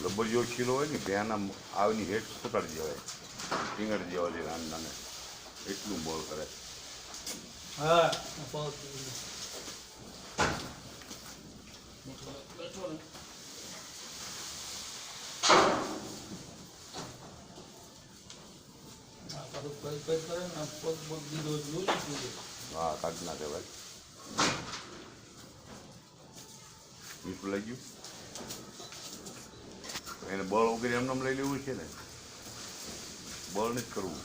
Rubber જેવો ખીલો હોય ને ત્યાંના આવની હેઠ સુકાડી દેવાય ટીંગડ જેવા છે નાના નાના એટલું બોલ કરે. હા હા કાઢી નાખે ભાઈ. મીઠું લઈ ગયું એને બળ વગેરે એમને લઈ લેવું છે ને બળ નથી કરવું.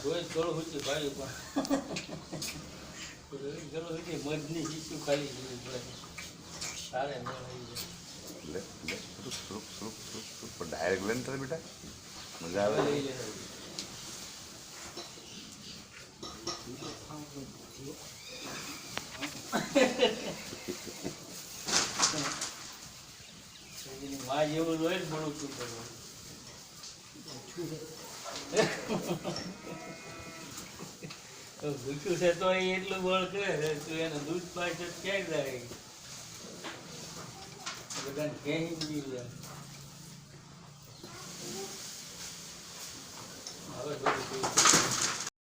રોજ ગળો હોય ભાઈ પણ ગળો હોય મધની શીશું ખાલી સારે લે લે ડાયરેક્ટ લઈને તારે બેટા મજા આવે. લઈ લે માં જેવું હોય ને બડું શું કરવું ભૂખ્યું છે તો એટલું બળ કરે તું એને દૂધ પાછળ ક્યાંય જાય બધાને ક્યાંય બધી જાય હવે બધું